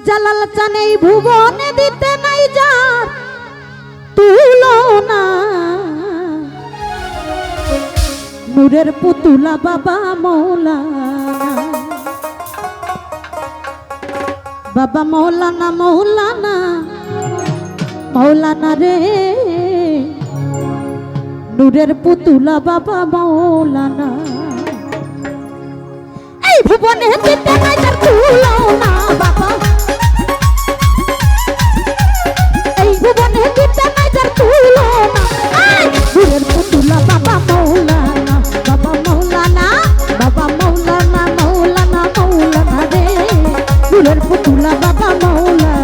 জালাল চান এই ভুবনে দিতে নাই যার তুলনা, নূরের পুতুলা বাবা মৌলানা, বাবা মৌলানা মৌলানা মৌলানা রে, নূরের পুতুলা বাবা মৌলানা। এই ভুবনে দিতে নাই যার তুলনা বাবা, এই ভুবনে দিতে নাই যার তুলনা, নূরের পুতুলা বাবা মৌলানা, বাবা মৌলানা, বাবা মৌলানা মৌলানা মৌলানা রে, নূরের পুতুলা বাবা মৌলানা।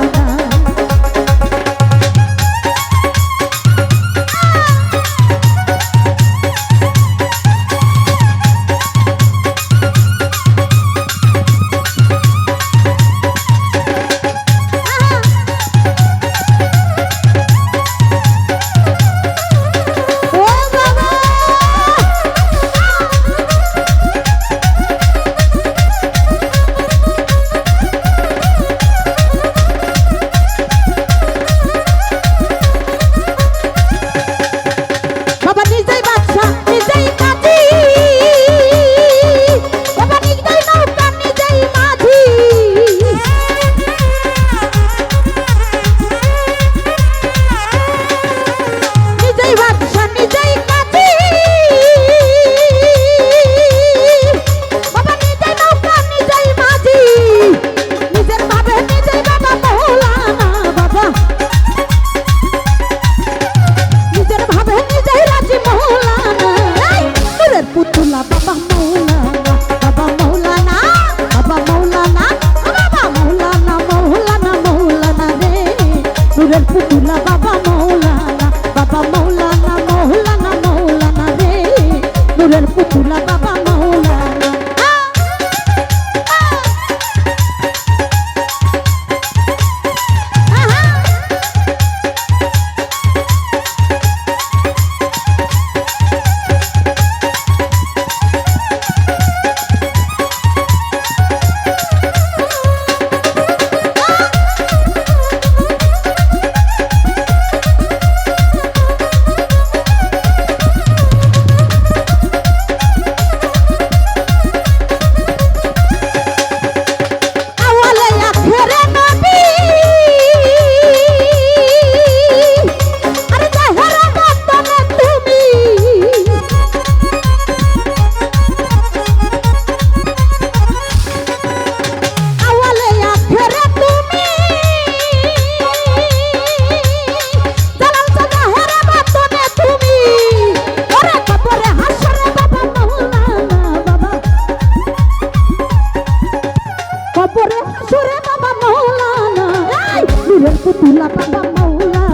পুতুলা বাবা মৌলানা,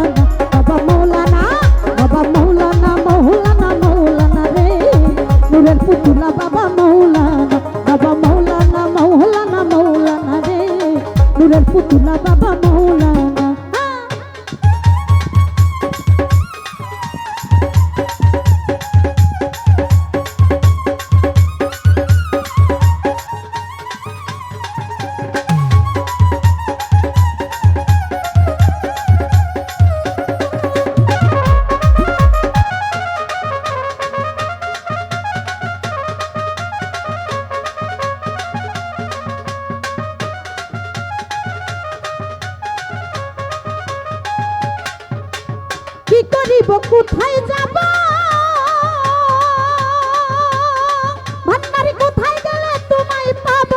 বাবা মৌলানা, বাবা মৌলানা মৌলানা মৌলানা রে, নূরের পুতুলা বাবা মৌলানা, বাবা মৌলানা মৌলানা মৌলানা রে, নূরের পুতুলা বাবা মৌলানা। কি করিব কোথায় যাব, ভান্ডারি কোথায় গেলে তোমায় পাব,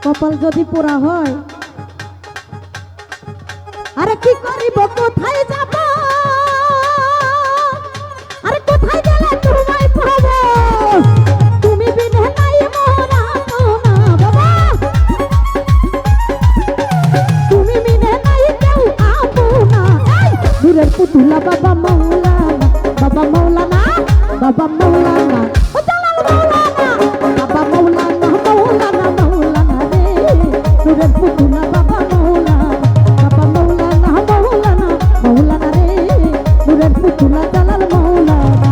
কপাল যদি পোড়া হয়, আরে কি করিব কোথায় যাব, আরে কোথায় গেলে তোমায় পাব, তুমি বিনে নাই মোরা সোনা বাবা, তুমি বিনে নাই কেউ আপনা, নূরের পুতুলা বাবা মৌলানা, বাবা মৌলানা, বাবা মৌলানা, ও জালাল মৌলানা, বাবা মৌলানা মৌলানা মৌলানা রে, নূরের পুতুলা বাবা মৌলানা, বাবা মৌলানা মৌলানা মৌলানা রে, নূরের পুতুলা জালাল মৌলানা।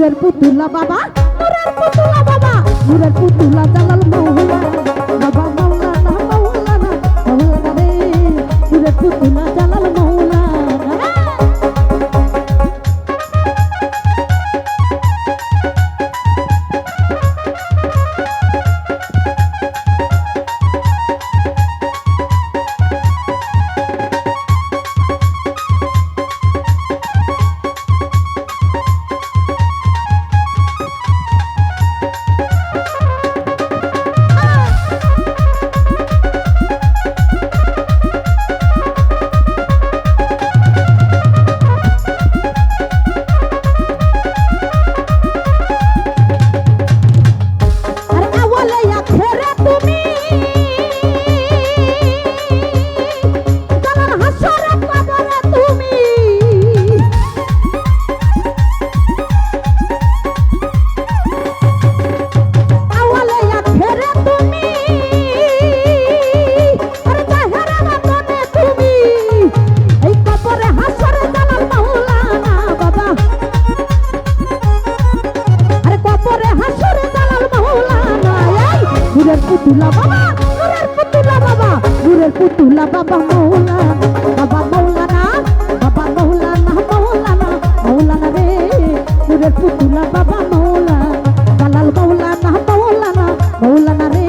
নূরের পুতুলা বাবা, নূরের পুতুলা বাবা, নূরের পুতুলা জালাল মাওলানা বাবা মাওলানা মাওলানা মাওলানা রে, নূরের পুতুলা জালাল মাওলানা। পুতুলা বাবা, নূরের পুতুলা বাবা, নূরের পুতুলা বাবা মাওলানা বাবা মাওলানা বাবা মাওলানা মাওলানা মাওলানা রে, নূরের পুতুলা বাবা মাওলানা জালাল মাওলানা মাওলানা মাওলানা রে,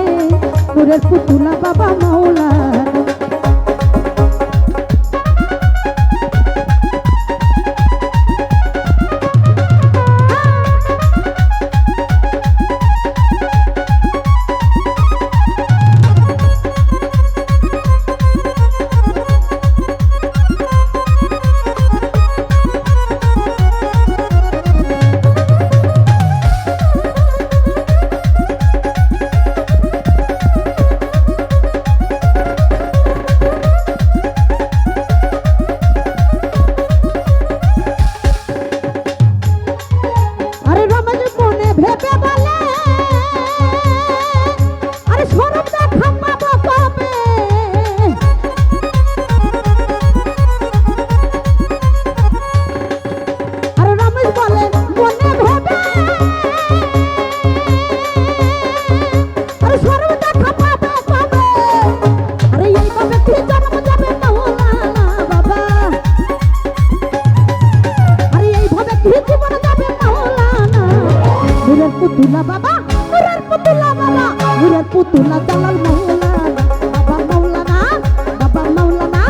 নূরের পুতুলা বাবা মাওলানা। পুতুলা বাবা, নূরের পুতুলা বাবা, নূরের পুতুলা জালাল মাওলানা বাবা মাওলানা বাবা মাওলানা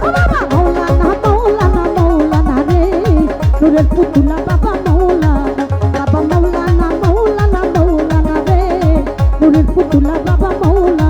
বাবা মাওলানা মাওলানা মাওলানা রে, নূরের পুতুলা বাবা মাওলানা বাবা মাওলানা মাওলানা মাওলানা রে, নূরের পুতুলা বাবা মাওলানা।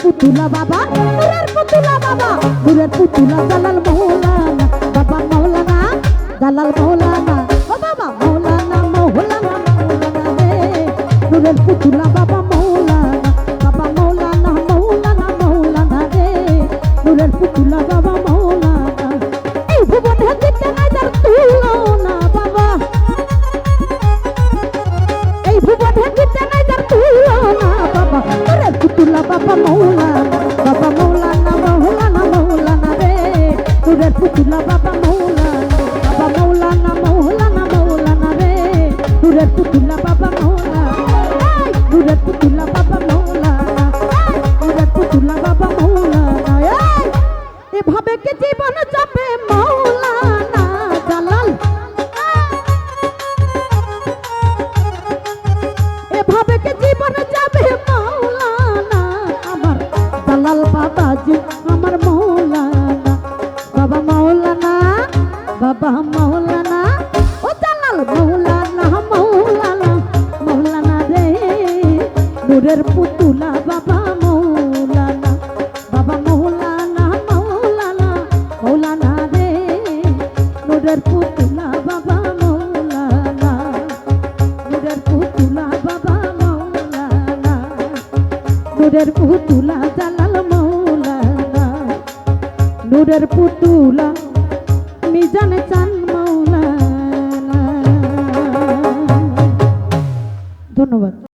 পুতুলা বাবা, নূরের পুতুলা বাবা, নূরের পুতুলা জালাল মাওলানা বাবা মাওলানা জালাল মাওলানা ও বাবা মাওলানা মাওলানা মাওলানা রে, নূরের পুতুলা বাবা মাওলানা বাবা মাওলানা মাওলানা মাওলানা রে, নূরের পুতুলা বাবা মাওলানা। এই ভুবনে দিতে নাই যার তুলনা বাবা, এই ভুবনে দিতে নাই যার তুলনা বাবা, নূরের পুতুলা বাবা মাওলানা বাবা মাওলানা মাওলানা মাওলানা রে, নূরের পুতুলা বাবা মাওলানা বাবা মাওলানা মাওলানা মাওলানা রে, নূরের পুতুলা বাবা মাওলানা, নূরের পুতুলা নূরের পুতুলা বাবা মৌলানা, বাবা মৌলানা মৌলানা মৌলানা রে, নূরের পুতুলা বাবা মৌলানা, নূরের পুতুলা বাবা মৌলানা, নূরের পুতুলা জালাল মৌলানা, নূরের পুতুলা মিজান চান মৌলানা। ধন্যবাদ।